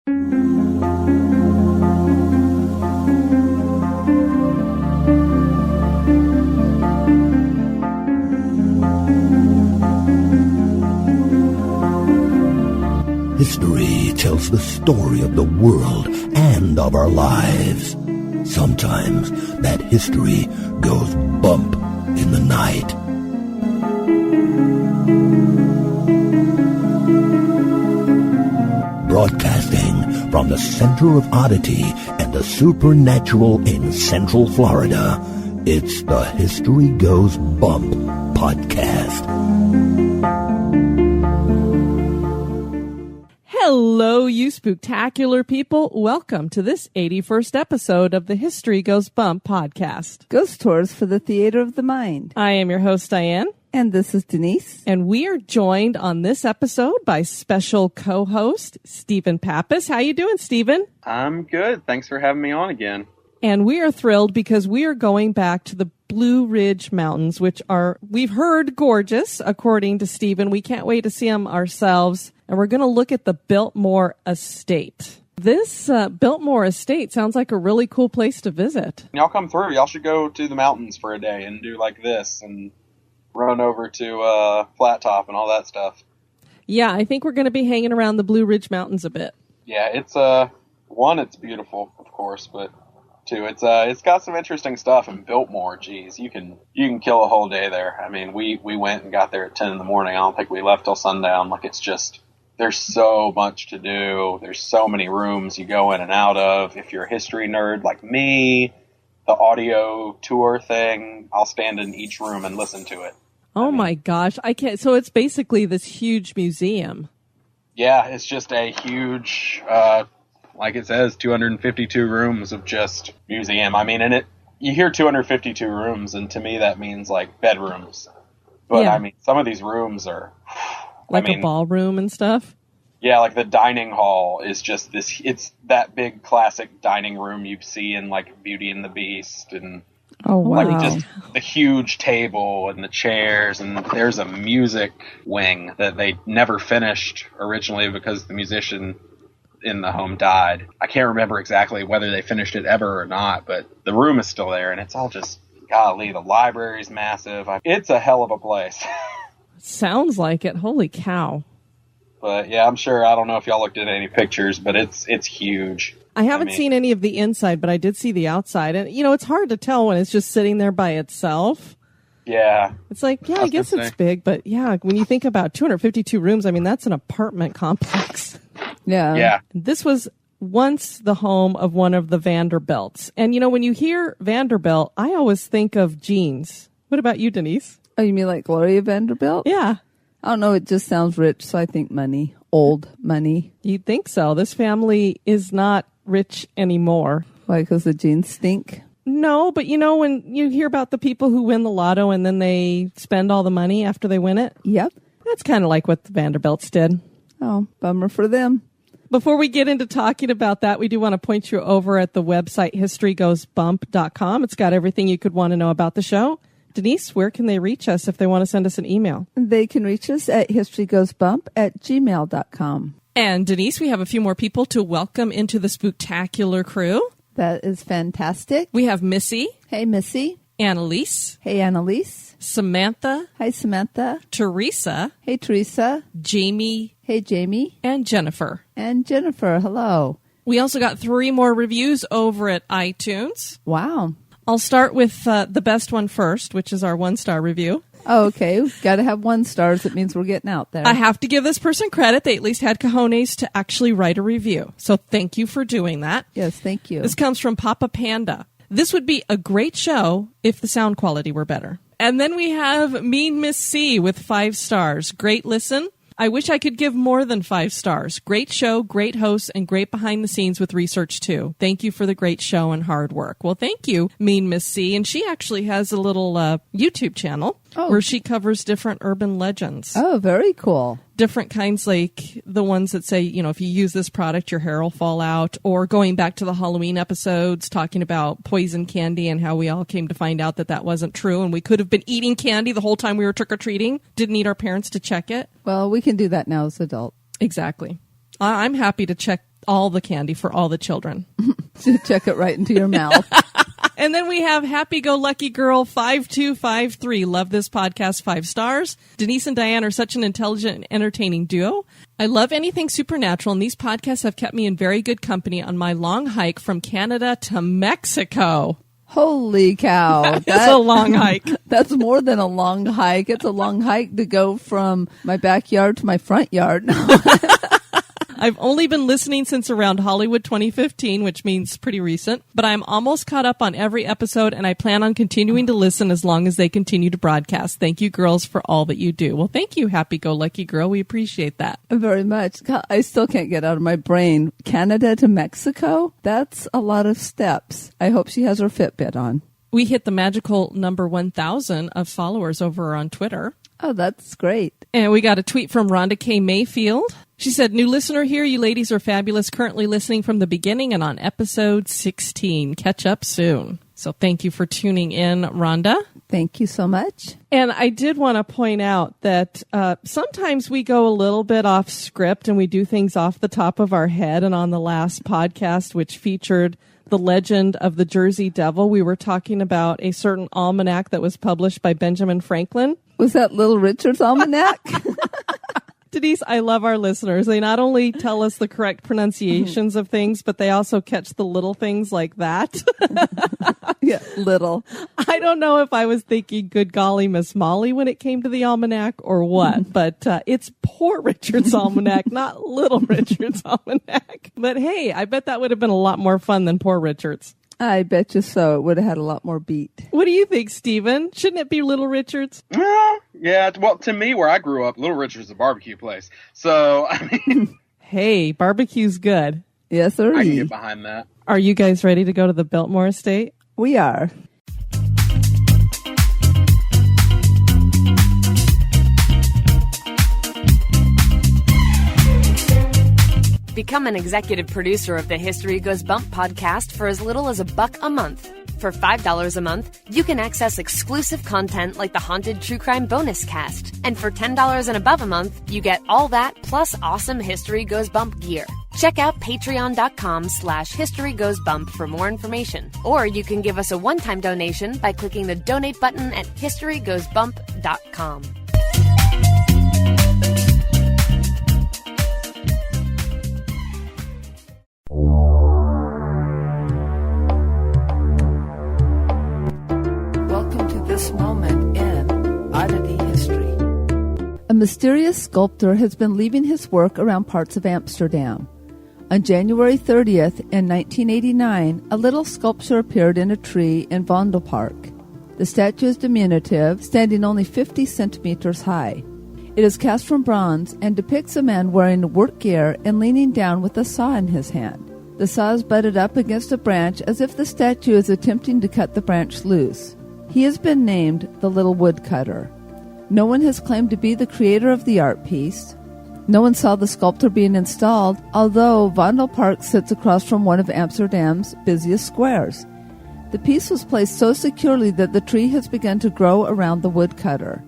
History tells the story of the world and of our lives. Sometimes that history goes bump in the night. Broadcasting from the center of oddity and the supernatural in Central Florida, it's the History Goes Bump podcast. Hello, you spooktacular people. Welcome to this 81st episode of the History Goes Bump podcast. Ghost tours for the theater of the mind. I am your host, Diane. And this is Denise. And we are joined on this episode by special co-host Stephen Pappas. How you doing, Stephen? I'm good. Thanks for having me on again. And we are thrilled because we are going back to the Blue Ridge Mountains, which are, we've heard, gorgeous, according to Stephen. We can't wait to see them ourselves. And we're going to look at the Biltmore Estate. This Biltmore Estate sounds like a really cool place to visit. Y'all come through. Y'all should go to the mountains for a day and do like this and run over to Flat Top and all that stuff. Yeah, I think we're going to be hanging around the Blue Ridge Mountains a bit. Yeah, it's one, it's beautiful, of course, but two, it's got some interesting stuff in Biltmore. Geez, you can kill a whole day there. I mean, we went and got there at 10 in the morning. I don't think we left till sundown. Like, it's just, there's so much to do. There's so many rooms you go in and out of. If you're a history nerd like me, the audio tour thing, I'll stand in each room and listen to it. Oh my gosh, I can't. So it's basically this huge museum. Yeah, it's just a huge, like it says, 252 rooms of just museum. I mean, and you hear 252 rooms, and to me that means like bedrooms. But yeah. I mean, some of these rooms are like a ballroom and stuff. Yeah, like the dining hall is just this. It's that big classic dining room you see in like Beauty and the Beast, and like just the huge table and the chairs. And there's a music wing that they never finished originally because the musician in the home died. I can't remember exactly whether they finished it ever or not, but the room is still there, and it's all just, golly, the library's massive. It's a hell of a place. Sounds like it. Holy cow. But yeah, I'm sure, I don't know if y'all looked at any pictures, but it's huge. I haven't seen any of the inside, but I did see the outside. And, you know, it's hard to tell when it's just sitting there by itself. Yeah. It's like, yeah, I guess it's big, but yeah, when you think about 252 rooms, I mean, that's an apartment complex. Yeah. Yeah. This was once the home of one of the Vanderbilts. And, you know, when you hear Vanderbilt, I always think of jeans. What about you, Denise? Oh, you mean like Gloria Vanderbilt? Yeah. I don't know. It just sounds rich, so I think money. Old money. You'd think so. This family is not rich anymore. Why, because the jeans stink? No, but you know, when you hear about the people who win the lotto and then they spend all the money after they win it? Yep. That's kind of like what the Vanderbilts did. Oh, bummer for them. Before we get into talking about that, we do want to point you over at the website historygoesbump.com. It's got everything you could want to know about the show. Denise, where can they reach us if they want to send us an email? They can reach us at historygoesbump@gmail.com. And Denise, we have a few more people to welcome into the spooktacular crew. That is fantastic. We have Missy. Hey, Missy. Annalise. Hey, Annalise. Samantha. Hi, Samantha. Teresa. Hey, Teresa. Jamie. Hey, Jamie. And Jennifer. And Jennifer, hello. We also got 3 more reviews over at iTunes. Wow. I'll start with the best one first, which is our 1-star review. Oh, okay. We've got to have 1 stars. It means we're getting out there. I have to give this person credit. They at least had cojones to actually write a review. So thank you for doing that. Yes, thank you. This comes from Papa Panda. This would be a great show if the sound quality were better. And then we have Mean Miss C with 5 stars. Great listen. I wish I could give more than 5 stars. Great show, great hosts, and great behind the scenes with research, too. Thank you for the great show and hard work. Well, thank you, Mean Miss C. And she actually has a little YouTube channel where she covers different urban legends. Oh, very cool. Different kinds, like the ones that say, you know, if you use this product, your hair will fall out. Or going back to the Halloween episodes, talking about poison candy and how we all came to find out that that wasn't true. And we could have been eating candy the whole time we were trick-or-treating. Didn't need our parents to check it. Well, we can do that now as adults. Exactly. I'm happy to check all the candy for all the children. Check it right into your mouth. And then we have Happy Go Lucky Girl 5253. Love this podcast, 5 stars. Denise and Diane are such an intelligent and entertaining duo. I love anything supernatural, and these podcasts have kept me in very good company on my long hike from Canada to Mexico. Holy cow. That's a long hike. That's more than a long hike. It's a long hike to go from my backyard to my front yard. I've only been listening since around Hollywood 2015, which means pretty recent, but I'm almost caught up on every episode, and I plan on continuing to listen as long as they continue to broadcast. Thank you, girls, for all that you do. Well, thank you, Happy Go Lucky Girl. We appreciate that. Very much. I still can't get out of my brain. Canada to Mexico? That's a lot of steps. I hope she has her Fitbit on. We hit the magical number 1,000 of followers over on Twitter. Oh, that's great. And we got a tweet from Rhonda K. Mayfield. She said, new listener here. You ladies are fabulous. Currently listening from the beginning and on episode 16. Catch up soon. So thank you for tuning in, Rhonda. Thank you so much. And I did want to point out that sometimes we go a little bit off script and we do things off the top of our head. And on the last podcast, which featured the legend of the Jersey Devil, we were talking about a certain almanac that was published by Benjamin Franklin. Was that Little Richard's almanac? Denise, I love our listeners. They not only tell us the correct pronunciations of things, but they also catch the little things like that. Yeah, little. I don't know if I was thinking good golly Miss Molly when it came to the almanac or what, but it's Poor Richard's Almanac, not Little Richard's Almanac. But hey, I bet that would have been a lot more fun than Poor Richard's. I bet you so. It would have had a lot more beat. What do you think, Stephen? Shouldn't it be Little Richard's? Yeah, well, to me, where I grew up, Little Richard's is a barbecue place. So, I mean... Hey, barbecue's good. Yes, sir. I can get behind that. Are you guys ready to go to the Biltmore Estate? We are. Become an executive producer of the History Goes Bump podcast for as little as $1 a month. For $5 a month, you can access exclusive content like the Haunted True Crime Bonus Cast. And for $10 and above a month, you get all that plus awesome History Goes Bump gear. Check out patreon.com/historygoesbump for more information. Or you can give us a one-time donation by clicking the donate button at historygoesbump.com. This moment in Oddity history. A mysterious sculptor has been leaving his work around parts of Amsterdam. On January 30th in 1989, a little sculpture appeared in a tree in Vondelpark. The statue is diminutive, standing only 50 centimeters high. It is cast from bronze and depicts a man wearing work gear and leaning down with a saw in his hand. The saw is butted up against a branch as if the statue is attempting to cut the branch loose. He has been named the Little Woodcutter. No one has claimed to be the creator of the art piece. No one saw the sculpture being installed, although Vondelpark sits across from one of Amsterdam's busiest squares. The piece was placed so securely that the tree has begun to grow around the woodcutter.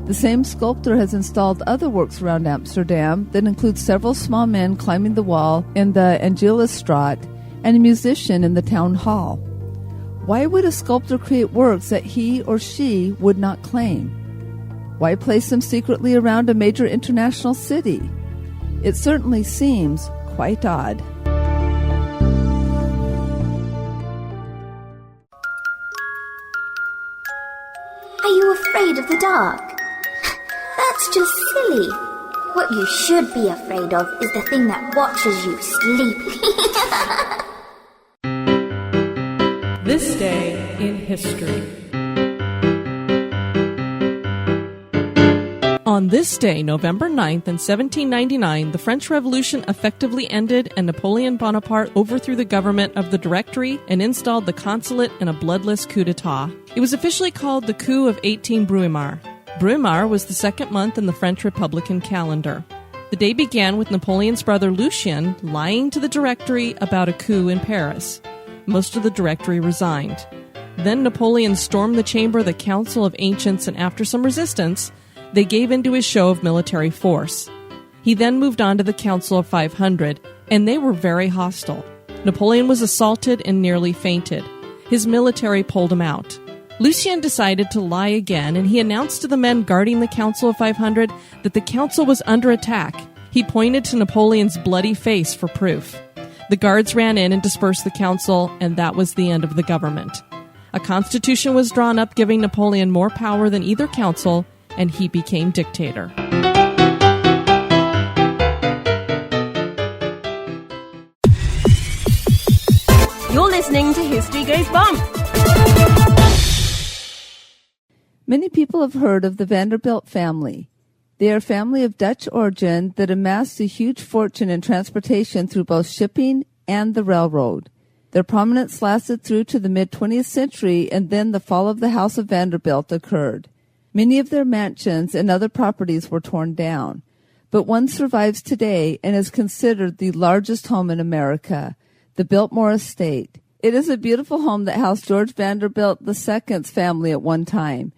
The same sculptor has installed other works around Amsterdam that include several small men climbing the wall in the Angelisstraat and a musician in the town hall. Why would a sculptor create works that he or she would not claim? Why place them secretly around a major international city? It certainly seems quite odd. Are you afraid of the dark? That's just silly. What you should be afraid of is the thing that watches you sleeping. This day in history. On this day, November 9th, in 1799, the French Revolution effectively ended and Napoleon Bonaparte overthrew the government of the Directory and installed the consulate in a bloodless coup d'etat. It was officially called the Coup of 18 Brumaire. Brumaire was the second month in the French Republican calendar. The day began with Napoleon's brother Lucien lying to the Directory about a coup in Paris. Most of the Directory resigned. Then Napoleon stormed the chamber of the Council of Ancients, and after some resistance, they gave in to his show of military force. He then moved on to the Council of 500, and they were very hostile. Napoleon was assaulted and nearly fainted. His military pulled him out. Lucien decided to lie again, and he announced to the men guarding the Council of 500 that the council was under attack. He pointed to Napoleon's bloody face for proof. The guards ran in and dispersed the council, and that was the end of the government. A constitution was drawn up giving Napoleon more power than either council, and he became dictator. You're listening to History Goes Bump. Many people have heard of the Vanderbilt family. They are a family of Dutch origin that amassed a huge fortune in transportation through both shipping and the railroad. Their prominence lasted through to the mid-20th century, and then the fall of the House of Vanderbilt occurred. Many of their mansions and other properties were torn down, but one survives today and is considered the largest home in America, the Biltmore Estate. It is a beautiful home that housed George Vanderbilt II's family at one time,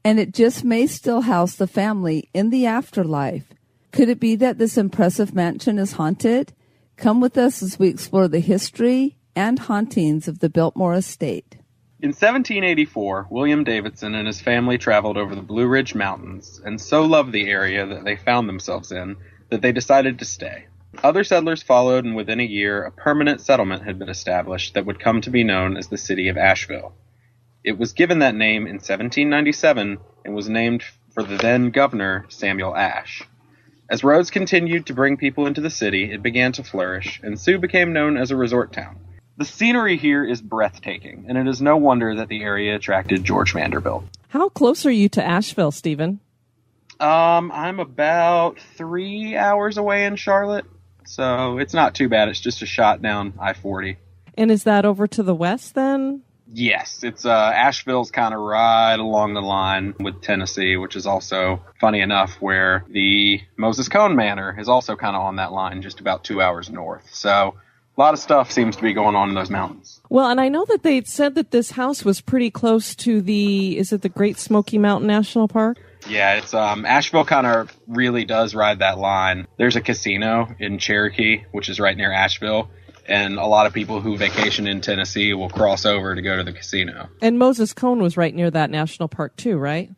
and it just may still house the family in the afterlife. Could it be that this impressive mansion is haunted? Come with us as we explore the history and hauntings of the Biltmore Estate. In 1784, William Davidson and his family traveled over the Blue Ridge Mountains and so loved the area that they found themselves in that they decided to stay. Other settlers followed, and within a year, a permanent settlement had been established that would come to be known as the city of Asheville. It was given that name in 1797 and was named for the then governor, Samuel Ashe. As roads continued to bring people into the city, it began to flourish, and soon became known as a resort town. The scenery here is breathtaking, and it is no wonder that the area attracted George Vanderbilt. How close are you to Asheville, Stephen? I'm about 3 hours away in Charlotte, so it's not too bad. It's just a shot down I-40. And is that over to the west then? Yes, it's Asheville's kind of right along the line with Tennessee, which is also, funny enough, where the Moses Cone Manor is also kind of on that line, just about 2 hours north. So a lot of stuff seems to be going on in those mountains. Well, and I know that they said that this house was pretty close to the Great Smoky Mountain National Park? Yeah, it's Asheville kind of really does ride that line. There's a casino in Cherokee, which is right near Asheville, and a lot of people who vacation in Tennessee will cross over to go to the casino. And Moses Cone was right near that national park too, right?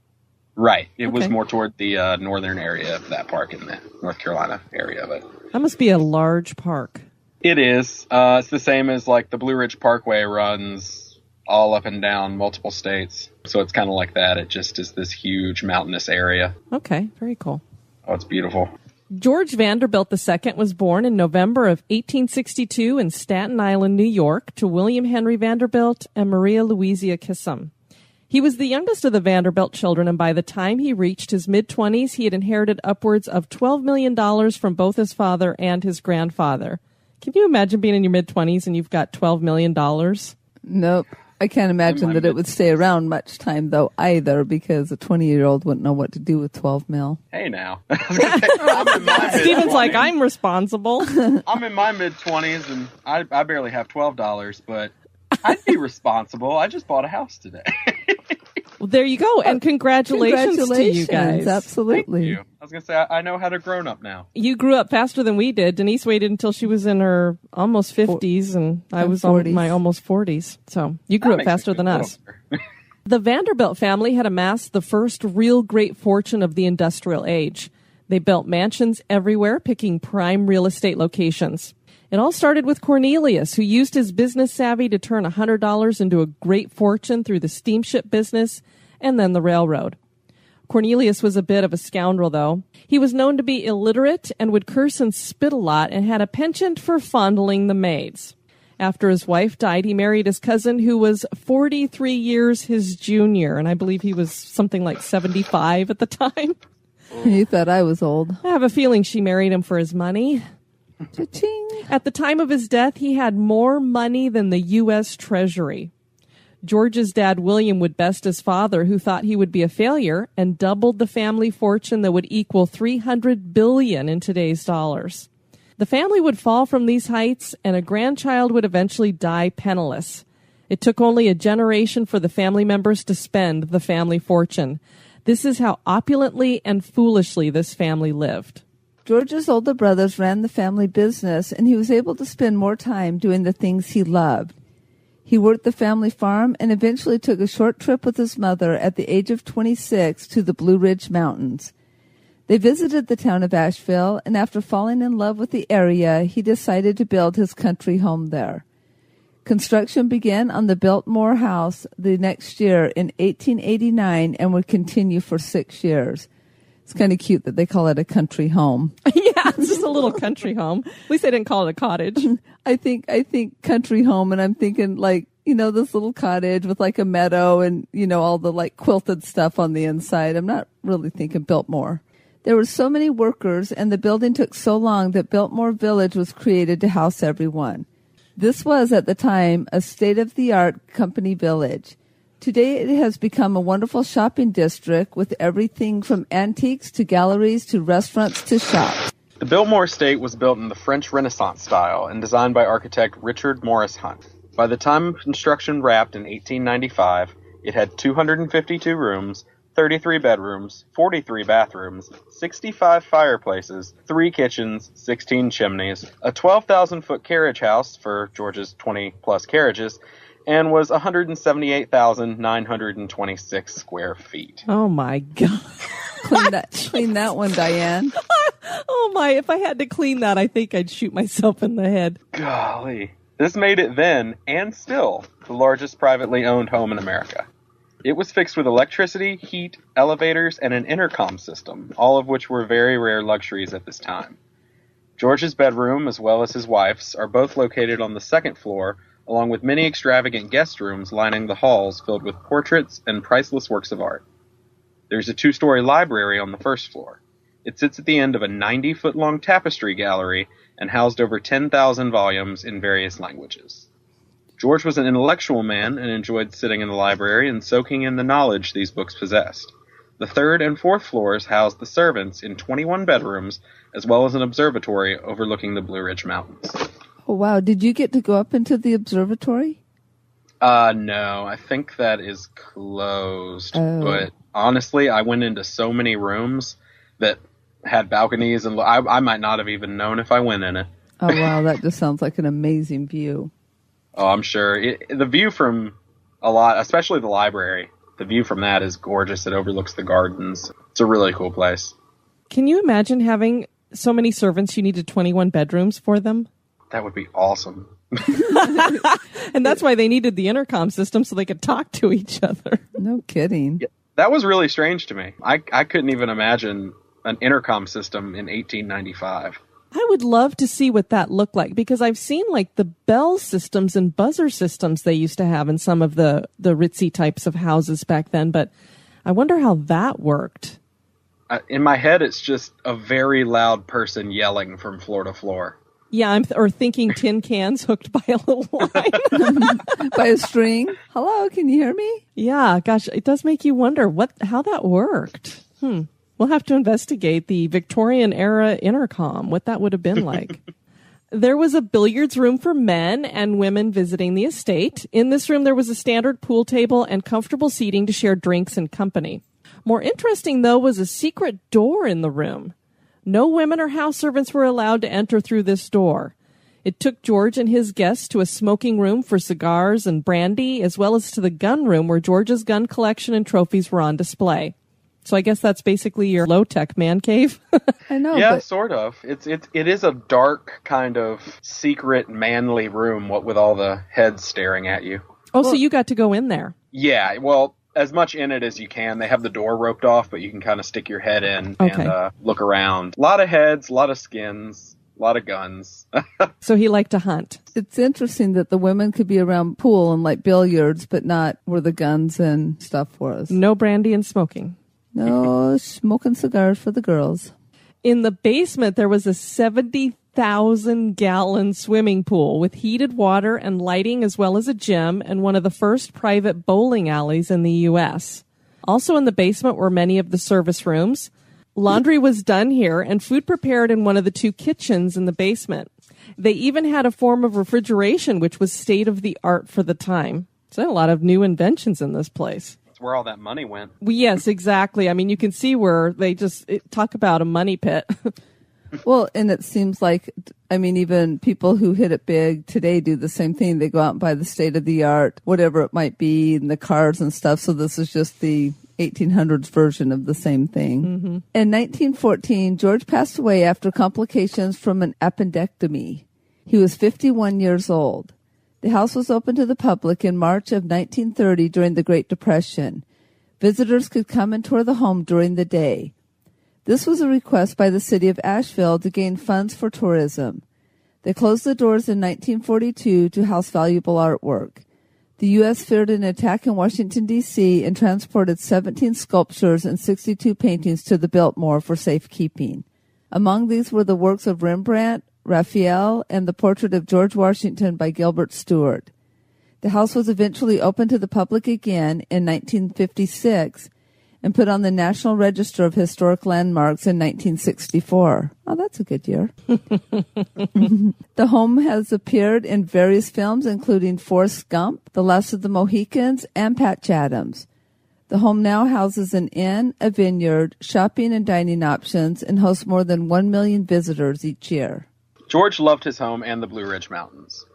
Right. It was more toward the northern area of that park in the North Carolina area of it. That must be a large park. It is. It's the same as like the Blue Ridge Parkway runs all up and down multiple states. So it's kind of like that. It just is this huge mountainous area. Okay, very cool. Oh, it's beautiful. George Vanderbilt II was born in November of 1862 in Staten Island, New York, to William Henry Vanderbilt and Maria Louisa Kissam. He was the youngest of the Vanderbilt children, and by the time he reached his mid-20s, he had inherited upwards of $12 million from both his father and his grandfather. Can you imagine being in your mid-20s and you've got $12 million? Nope. I can't imagine that it would stay around much time, though, either, because a 20-year-old wouldn't know what to do with $12 million. Hey, now. I'm in my Stephen's like, I'm responsible. I'm in my mid-20s, and I barely have $12, but I'd be responsible. I just bought a house today. Well, there you go, and congratulations to you guys. Absolutely. Thank you. I was going to say, I know how to grown up now. You grew up faster than we did. Denise waited until she was in her almost 50s, and I was on my almost 40s. So you grew up faster than us. The Vanderbilt family had amassed the first real great fortune of the industrial age. They built mansions everywhere, picking prime real estate locations. It all started with Cornelius, who used his business savvy to turn $100 into a great fortune through the steamship business and then the railroad. Cornelius was a bit of a scoundrel, though. He was known to be illiterate and would curse and spit a lot and had a penchant for fondling the maids. After his wife died, he married his cousin, who was 43 years his junior, and I believe he was something like 75 at the time. You thought I was old. I have a feeling she married him for his money. Cha-ching. At the time of his death, he had more money than the U.S. Treasury. George's dad, William, would best his father, who thought he would be a failure, and doubled the family fortune that would equal $300 billion in today's dollars. The family would fall from these heights, and a grandchild would eventually die penniless. It took only a generation for the family members to spend the family fortune. This is how opulently and foolishly this family lived. George's older brothers ran the family business, and he was able to spend more time doing the things he loved. He worked the family farm and eventually took a short trip with his mother at the age of 26 to the Blue Ridge Mountains. They visited the town of Asheville, and after falling in love with the area, he decided to build his country home there. Construction began on the Biltmore house the next year in 1889 and would continue for 6 years. It's kind of cute that they call it a country home. Yeah, it's just a little country home. At least they didn't call it a cottage. I think country home, and I'm thinking like, this little cottage with like a meadow and, all the like quilted stuff on the inside. I'm not really thinking Biltmore. There were so many workers, and the building took so long that Biltmore Village was created to house everyone. This was, at the time, a state-of-the-art company village. Today it has become a wonderful shopping district with everything from antiques to galleries to restaurants to shops. The Biltmore Estate was built in the French Renaissance style and designed by architect Richard Morris Hunt. By the time construction wrapped in 1895, it had 252 rooms, 33 bedrooms, 43 bathrooms, 65 fireplaces, 3 kitchens, 16 chimneys, a 12,000-foot carriage house for George's 20-plus carriages, and was 178,926 square feet. Oh, my God. Clean that one, Diane. Oh, my. If I had to clean that, I think I'd shoot myself in the head. Golly. This made it then, and still, the largest privately owned home in America. It was fixed with electricity, heat, elevators, and an intercom system, all of which were very rare luxuries at this time. George's bedroom, as well as his wife's, are both located on the second floor, along with many extravagant guest rooms lining the halls filled with portraits and priceless works of art. There's a 2-story library on the first floor. It sits at the end of a 90-foot-long tapestry gallery and housed over 10,000 volumes in various languages. George was an intellectual man and enjoyed sitting in the library and soaking in the knowledge these books possessed. The 3rd and 4th floors housed the servants in 21 bedrooms, as well as an observatory overlooking the Blue Ridge Mountains. Oh, wow. Did you get to go up into the observatory? No. I think that is closed. Oh. But honestly, I went into so many rooms that had balconies, and I might not have even known if I went in it. Oh, wow. That just sounds like an amazing view. Oh, I'm sure. The view from a lot, especially the library, the view from that is gorgeous. It overlooks the gardens. It's a really cool place. Can you imagine having so many servants you needed 21 bedrooms for them? That would be awesome. And that's why they needed the intercom system so they could talk to each other. No kidding. Yeah, that was really strange to me. I couldn't even imagine an intercom system in 1895. I would love to see what that looked like, because I've seen like the bell systems and buzzer systems they used to have in some of the ritzy types of houses back then, but I wonder how that worked. In my head, it's just a very loud person yelling from floor to floor. Yeah, or thinking tin cans hooked by a little line. By a string. Hello, can you hear me? Yeah, gosh, it does make you wonder how that worked. We'll have to investigate the Victorian-era intercom, what that would have been like. There was a billiards room for men and women visiting the estate. In this room, there was a standard pool table and comfortable seating to share drinks and company. More interesting, though, was a secret door in the room. No women or house servants were allowed to enter through this door. It took George and his guests to a smoking room for cigars and brandy, as well as to the gun room where George's gun collection and trophies were on display. So I guess that's basically your low-tech man cave. I know. Yeah, sort of. It is a dark kind of secret manly room with all the heads staring at you. Oh, so you got to go in there? Yeah, well, as much in it as you can. They have the door roped off, but you can kind of stick your head in and look around. A lot of heads, a lot of skins, a lot of guns. So he liked to hunt. It's interesting that the women could be around pool and like billiards, but not where the guns and stuff was. No brandy and smoking. No smoking cigars for the girls. In the basement, there was a 70,000-gallon swimming pool with heated water and lighting, as well as a gym and one of the first private bowling alleys in the U.S. Also in the basement were many of the service rooms. Laundry was done here and food prepared in one of the 2 kitchens in the basement. They even had a form of refrigeration, which was state-of-the-art for the time. So a lot of new inventions in this place. Where all that money went. Yes, exactly. I mean, you can see where they just talk about a money pit. Well, and it seems like, I mean, even people who hit it big today do the same thing. They go out and buy the state-of-the-art, whatever it might be, and the cars and stuff. So this is just the 1800s version of the same thing. Mm-hmm. In 1914, George passed away after complications from an appendectomy. He was 51 years old. The house was open to the public in March of 1930 during the Great Depression. Visitors could come and tour the home during the day. This was a request by the city of Asheville to gain funds for tourism. They closed the doors in 1942 to house valuable artwork. The U.S. feared an attack in Washington, D.C. and transported 17 sculptures and 62 paintings to the Biltmore for safekeeping. Among these were the works of Rembrandt, Raphael, and the portrait of George Washington by Gilbert Stuart. The house was eventually opened to the public again in 1956 and put on the National Register of Historic Landmarks in 1964. Oh, that's a good year. The home has appeared in various films, including Forrest Gump, The Last of the Mohicans, and Patch Adams. The home now houses an inn, a vineyard, shopping and dining options, and hosts more than 1 million visitors each year. George loved his home and the Blue Ridge Mountains.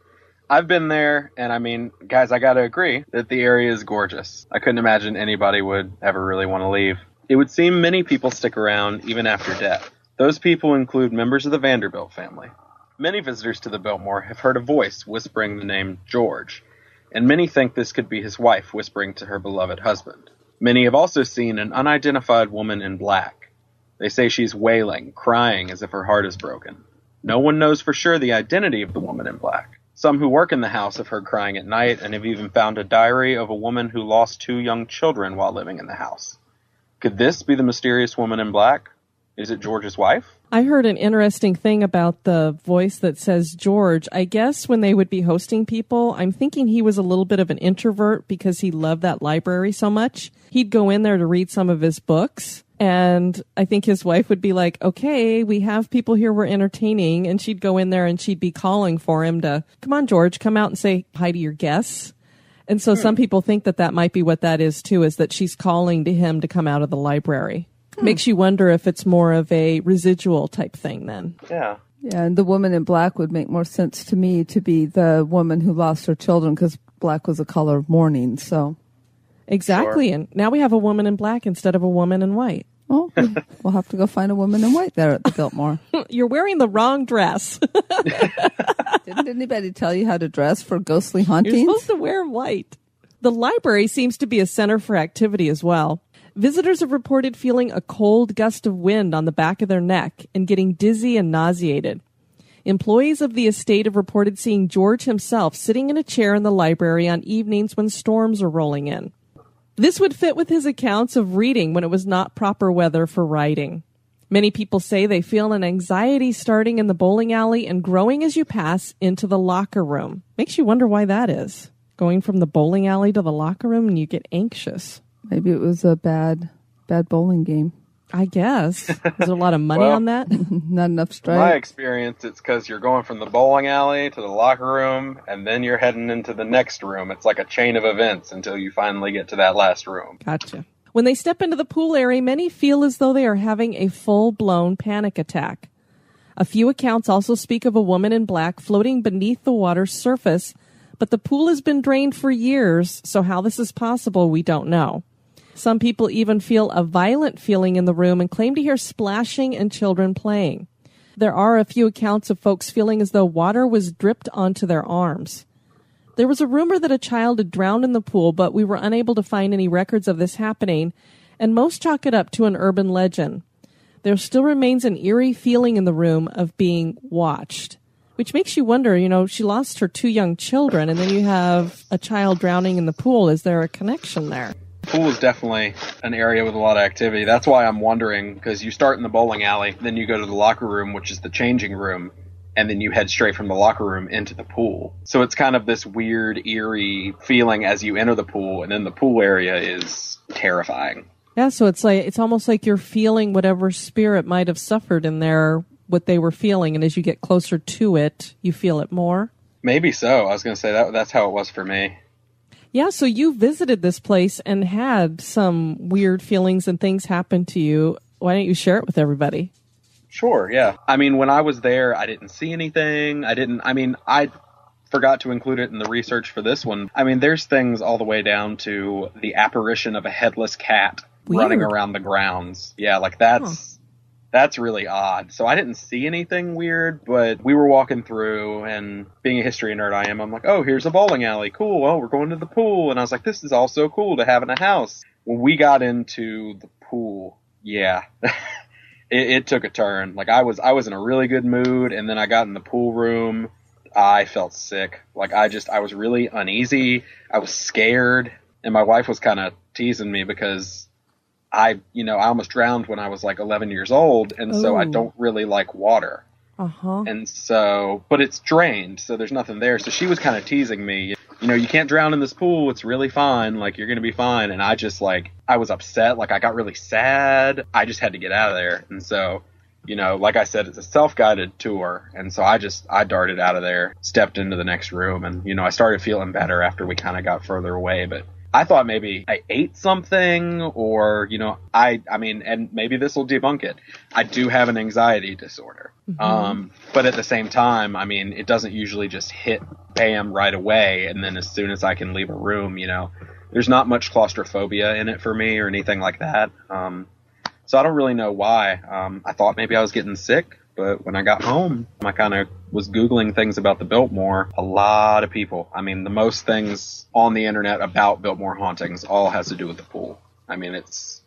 I've been there, and I mean, guys, I gotta agree that the area is gorgeous. I couldn't imagine anybody would ever really want to leave. It would seem many people stick around even after death. Those people include members of the Vanderbilt family. Many visitors to the Biltmore have heard a voice whispering the name George, and many think this could be his wife whispering to her beloved husband. Many have also seen an unidentified woman in black. They say she's wailing, crying as if her heart is broken. No one knows for sure the identity of the woman in black. Some who work in the house have heard crying at night and have even found a diary of a woman who lost 2 young children while living in the house. Could this be the mysterious woman in black? Is it George's wife? I heard an interesting thing about the voice that says George. I guess when they would be hosting people, I'm thinking he was a little bit of an introvert because he loved that library so much. He'd go in there to read some of his books. And I think his wife would be like, okay, we have people here we're entertaining. And she'd go in there and she'd be calling for him to, come on, George, come out and say hi to your guests. And so some people think that that might be what that is, too, is that she's calling to him to come out of the library. Makes you wonder if it's more of a residual type thing then. Yeah. Yeah, and the woman in black would make more sense to me to be the woman who lost her children because black was a color of mourning, so... Exactly, Sure. And now we have a woman in black instead of a woman in white. Oh, we'll have to go find a woman in white there at the Biltmore. You're wearing the wrong dress. Didn't anybody tell you how to dress for ghostly hauntings? You're supposed to wear white. The library seems to be a center for activity as well. Visitors have reported feeling a cold gust of wind on the back of their neck and getting dizzy and nauseated. Employees of the estate have reported seeing George himself sitting in a chair in the library on evenings when storms are rolling in. This would fit with his accounts of reading when it was not proper weather for writing. Many people say they feel an anxiety starting in the bowling alley and growing as you pass into the locker room. Makes you wonder why that is. Going from the bowling alley to the locker room and you get anxious. Maybe it was a bad bowling game. I guess. Is there a lot of money on that? Not enough strike. In my experience, it's because you're going from the bowling alley to the locker room, and then you're heading into the next room. It's like a chain of events until you finally get to that last room. Gotcha. When they step into the pool area, many feel as though they are having a full-blown panic attack. A few accounts also speak of a woman in black floating beneath the water's surface, but the pool has been drained for years, so how this is possible, we don't know. Some people even feel a violent feeling in the room and claim to hear splashing and children playing. There are a few accounts of folks feeling as though water was dripped onto their arms. There was a rumor that a child had drowned in the pool, but we were unable to find any records of this happening, and most chalk it up to an urban legend. There still remains an eerie feeling in the room of being watched, which makes you wonder, she lost her 2 young children, and then you have a child drowning in the pool. Is there a connection there? Pool is definitely an area with a lot of activity. That's why I'm wondering, because you start in the bowling alley, then you go to the locker room, which is the changing room, and then you head straight from the locker room into the pool. So it's kind of this weird, eerie feeling as you enter the pool, and then the pool area is terrifying. Yeah, so it's almost like you're feeling whatever spirit might have suffered in there, what they were feeling, and as you get closer to it, you feel it more. Maybe so. I was going to say that's how it was for me. Yeah, so you visited this place and had some weird feelings and things happen to you. Why don't you share it with everybody? Sure, yeah. I mean, when I was there, I didn't see anything. I forgot to include it in the research for this one. I mean, there's things all the way down to the apparition of a headless cat running around the grounds. Yeah, like that's really odd. So I didn't see anything weird, but we were walking through, and being a history nerd I'm like, oh, here's a bowling alley. Cool. Well, we're going to the pool. And I was like, this is all so cool to have in a house. When we got into the pool, yeah, it took a turn. Like I was in a really good mood, and then I got in the pool room. I felt sick. Like I was really uneasy. I was scared, and my wife was kind of teasing me because I almost drowned when I was like 11 years old, and so I don't really like water. And so, but it's drained, so there's nothing there. So she was kind of teasing me. You can't drown in this pool. It's really fine. Like, you're going to be fine. And I just I was upset. Like, I got really sad. I just had to get out of there. And so, like I said, it's a self-guided tour. And so I darted out of there, stepped into the next room. And, I started feeling better after we kind of got further away. But I thought maybe I ate something or, and maybe this will debunk it. I do have an anxiety disorder. But at the same time, it doesn't usually just hit bam right away. And then as soon as I can leave a room, there's not much claustrophobia in it for me or anything like that. So I don't really know why. I thought maybe I was getting sick. But when I got home, I kind of was Googling things about the Biltmore. A lot of people. The most things on the internet about Biltmore hauntings all has to do with the pool.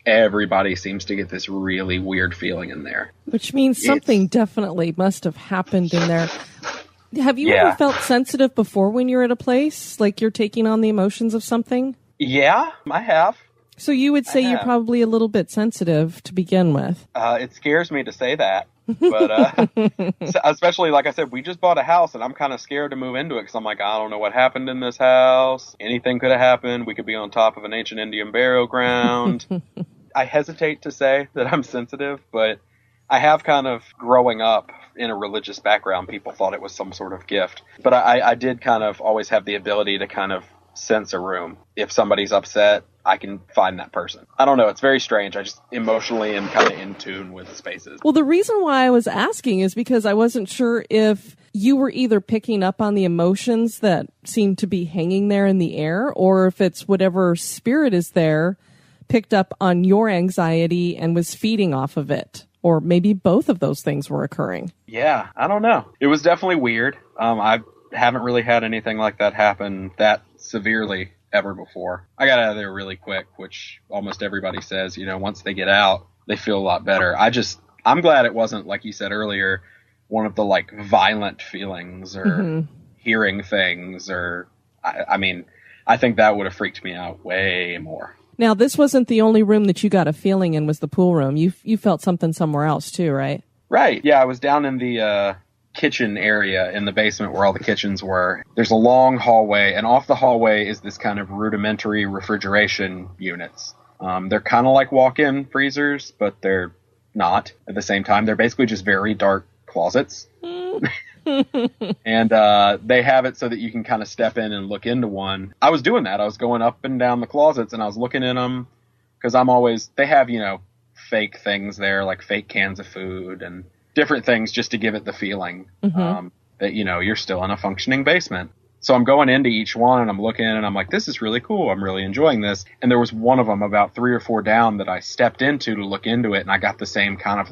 Everybody seems to get this really weird feeling in there. Which means something definitely must have happened in there. Have you ever felt sensitive before when you're at a place? Like you're taking on the emotions of something? Yeah, I have. So you would say you're probably a little bit sensitive to begin with. It scares me to say that. But especially, like I said, we just bought a house and I'm kind of scared to move into it because I'm like, I don't know what happened in this house. Anything could have happened. We could be on top of an ancient Indian burial ground. I hesitate to say that I'm sensitive, but I have kind of growing up in a religious background. People thought it was some sort of gift. But I did kind of always have the ability to kind of sense a room. If somebody's upset, I can find that person. I don't know. It's very strange. I just emotionally am kind of in tune with spaces. Well, the reason why I was asking is because I wasn't sure if you were either picking up on the emotions that seem to be hanging there in the air, or if it's whatever spirit is there picked up on your anxiety and was feeding off of it. Or maybe both of those things were occurring. Yeah, I don't know. It was definitely weird. I haven't really had anything like that happen that severely ever before. I got out of there really quick, which almost everybody says, once they get out, they feel a lot better. I'm glad it wasn't, like you said earlier, one of the violent feelings or hearing things or, I think that would have freaked me out way more. Now, this wasn't the only room that you got a feeling in was the pool room. You felt something somewhere else too, right? Right. Yeah, I was down in the kitchen area in the basement where all the kitchens were. There's a long hallway, and off the hallway is this kind of rudimentary refrigeration units. They're kind of like walk-in freezers, but they're not at the same time. They're basically just very dark closets. And they have it so that you can kind of step in and look into one. I was doing that. I was going up and down the closets, and I was looking in them because they have, fake things there, like fake cans of food and different things just to give it the feeling that, you're still in a functioning basement. So I'm going into each one and I'm looking and I'm like, this is really cool. I'm really enjoying this. And there was one of them about 3 or 4 down that I stepped into to look into it. And I got the same kind of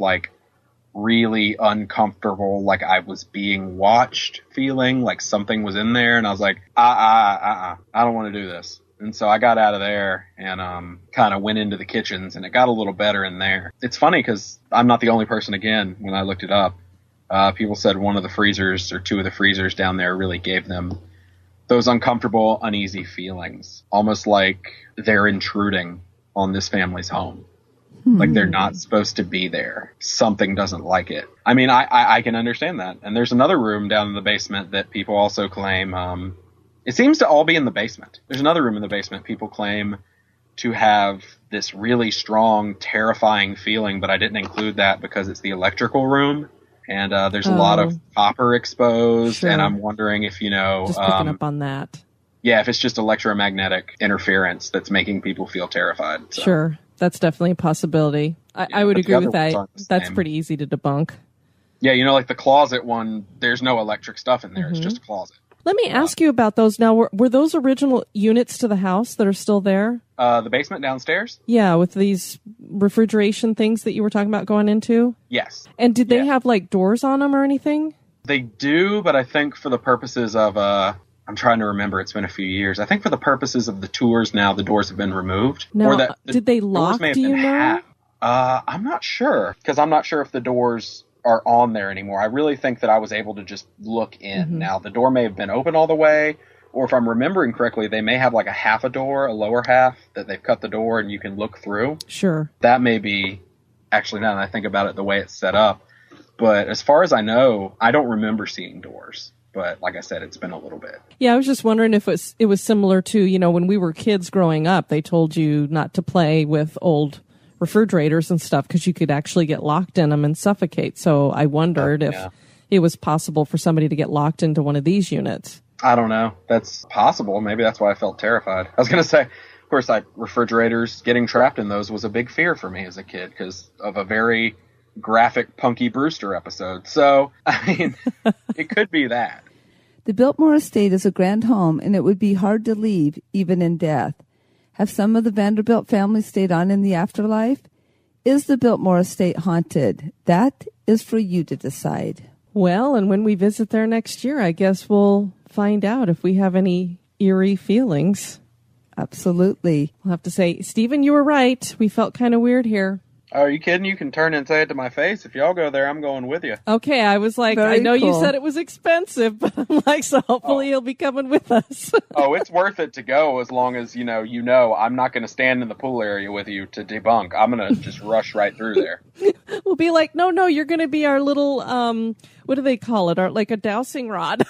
really uncomfortable, like I was being watched feeling, like something was in there. And I was like, I don't want to do this. And so I got out of there and kind of went into the kitchens, and it got a little better in there. It's funny because I'm not the only person, again, when I looked it up. People said one of the freezers or 2 of the freezers down there really gave them those uncomfortable, uneasy feelings, almost like they're intruding on this family's home. Like they're not supposed to be there. Something doesn't like it. I can understand that. And there's another room down in the basement that people also claim, it seems to all be in the basement. There's another room in the basement people claim to have this really strong, terrifying feeling, but I didn't include that because it's the electrical room. And there's a lot of copper exposed, and I'm wondering if, just picking up on that. Yeah, if it's just electromagnetic interference that's making people feel terrified. So. Sure. That's definitely a possibility. I would agree with that. That's pretty easy to debunk. Yeah, like the closet one, there's no electric stuff in there. Mm-hmm. It's just a closet. Let me ask you about those now. Were those original units to the house that are still there? The basement downstairs? Yeah, with these refrigeration things that you were talking about going into? Yes. And did they have, doors on them or anything? They do, but I think for the purposes of, I'm trying to remember, it's been a few years. I think for the purposes of the tours now, the doors have been removed. Now, or that did they lock, do you know? I'm not sure, because I'm not sure if the doors are on there anymore. I really think that I was able to just look in. Mm-hmm. Now, the door may have been open all the way, or if I'm remembering correctly, they may have a half a door, a lower half, that they've cut the door and you can look through. Sure. That may be, actually, now that I think about it, the way it's set up. But as far as I know, I don't remember seeing doors. But like I said, it's been a little bit. Yeah, I was just wondering if it was similar to, when we were kids growing up, they told you not to play with old refrigerators and stuff because you could actually get locked in them and suffocate. So I wondered if it was possible for somebody to get locked into one of these units. I don't know. That's possible. Maybe that's why I felt terrified. I was going to say, of course, refrigerators, getting trapped in those was a big fear for me as a kid because of a very graphic Punky Brewster episode. So, it could be that. The Biltmore Estate is a grand home, and it would be hard to leave, even in death. Have some of the Vanderbilt family stayed on in the afterlife? Is the Biltmore Estate haunted? That is for you to decide. Well, and when we visit there next year, I guess we'll find out if we have any eerie feelings. Absolutely. We'll have to say, Stephen, you were right. We felt kind of weird here. Oh, are you kidding? You can turn and say it to my face. If y'all go there, I'm going with you. Okay, I was like, I know you said it was expensive, but I'm like, so hopefully he'll be coming with us. Oh, it's worth it to go as long as, you know I'm not going to stand in the pool area with you to debunk. I'm going to just rush right through there. We'll be like, no, you're going to be our little, what do they call it? Like a dowsing rod.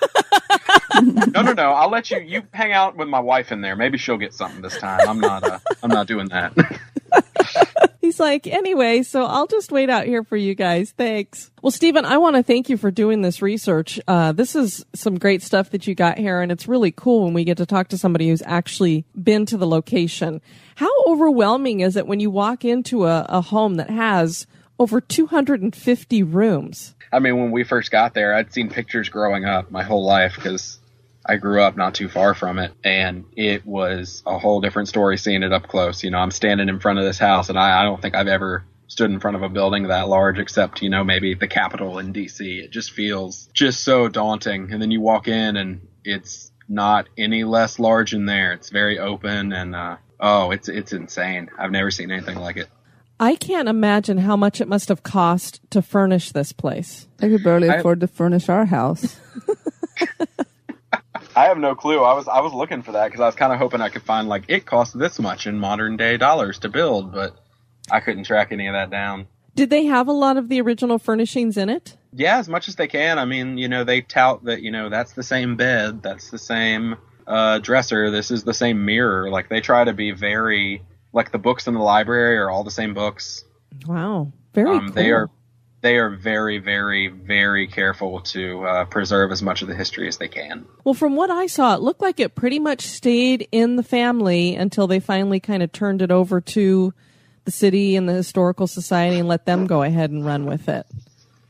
No. I'll let you hang out with my wife in there. Maybe she'll get something this time. I'm not doing that. He's like, anyway, so I'll just wait out here for you guys. Thanks. Well, Stephen, I want to thank you for doing this research. This is some great stuff that you got here, and it's really cool when we get to talk to somebody who's actually been to the location. How overwhelming is it when you walk into a home that has over 250 rooms? When we first got there, I'd seen pictures growing up my whole life because I grew up not too far from it, and it was a whole different story seeing it up close. I'm standing in front of this house, and I don't think I've ever stood in front of a building that large except, maybe the Capitol in D.C. It just feels just so daunting. And then you walk in, and it's not any less large in there. It's very open, and it's insane. I've never seen anything like it. I can't imagine how much it must have cost to furnish this place. I could barely afford to furnish our house. I have no clue. I was looking for that because I was kind of hoping I could find it costs this much in modern day dollars to build, but I couldn't track any of that down. Did they have a lot of the original furnishings in it? Yeah, as much as they can. They tout that, that's the same bed, that's the same dresser, this is the same mirror. They try to be very, the books in the library are all the same books. Wow. Very cool. They are very, very, very careful to preserve as much of the history as they can. Well, from what I saw, it looked like it pretty much stayed in the family until they finally kind of turned it over to the city and the Historical Society and let them go ahead and run with it.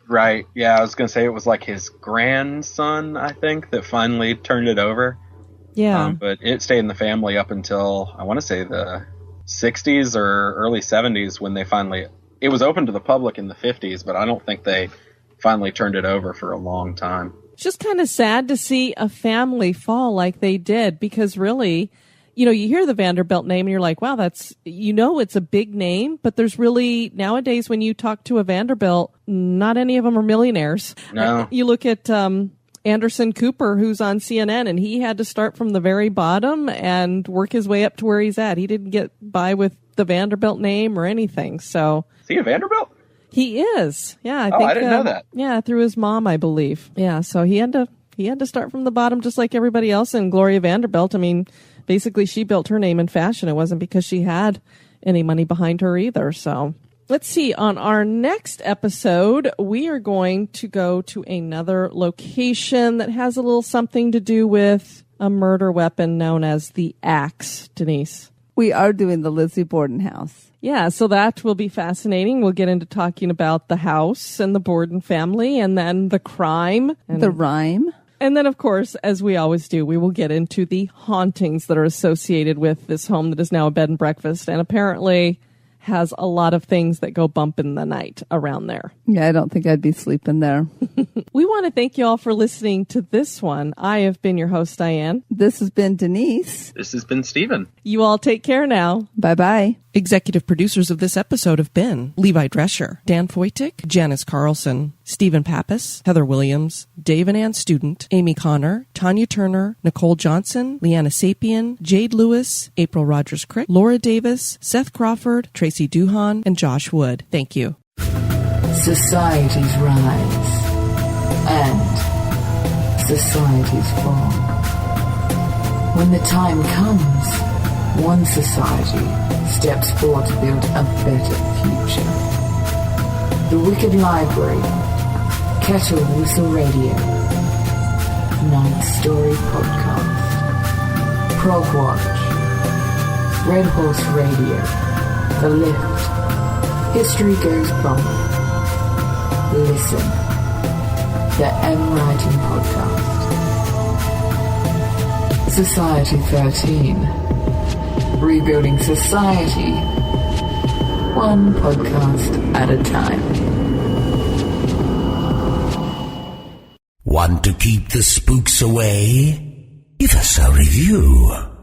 Right. Yeah, I was going to say it was his grandson, I think, that finally turned it over. Yeah. But it stayed in the family up until, I want to say, the 60s or early 70s when they finally... It was open to the public in the 50s, but I don't think they finally turned it over for a long time. It's just kind of sad to see a family fall like they did because really, you hear the Vanderbilt name and you're like, wow, that's, it's a big name, but there's really, nowadays when you talk to a Vanderbilt, not any of them are millionaires. No. You look at Anderson Cooper, who's on CNN, and he had to start from the very bottom and work his way up to where he's at. He didn't get by with the Vanderbilt name or anything, so... Is he a Vanderbilt? He is. Yeah, I think. I didn't know that. Yeah, through his mom, I believe. Yeah, so he had to start from the bottom just like everybody else. And Gloria Vanderbilt, basically she built her name in fashion. It wasn't because she had any money behind her either. So let's see. On our next episode, we are going to go to another location that has a little something to do with a murder weapon known as the axe, Denise. We are doing the Lizzie Borden house. Yeah, so that will be fascinating. We'll get into talking about the house and the Borden family and then the crime. And the rhyme. And then, of course, as we always do, we will get into the hauntings that are associated with this home that is now a bed and breakfast and apparently has a lot of things that go bump in the night around there. Yeah, I don't think I'd be sleeping there. We want to thank you all for listening to this one. I have been your host, Diane. This has been Denise. This has been Stephen. You all take care now. Bye-bye. Executive producers of this episode have been Levi Drescher, Dan Foytik, Janice Carlson, Stephen Pappas, Heather Williams, Dave and Ann Student, Amy Connor, Tanya Turner, Nicole Johnson, Leanna Sapien, Jade Lewis, April Rogers-Crick, Laura Davis, Seth Crawford, Tracy Duhan, and Josh Wood. Thank you. Societies rise and societies fall. When the time comes, one society steps forward to build a better future. The Wicked Library, Kettle Whistle Radio, Night Story Podcast, Prog Watch, Red Horse Radio, The Lift, History Goes Bump, Listen, the M Writing Podcast, Society 13, Rebuilding Society, one podcast at a time. Want to keep the spooks away? Give us a review.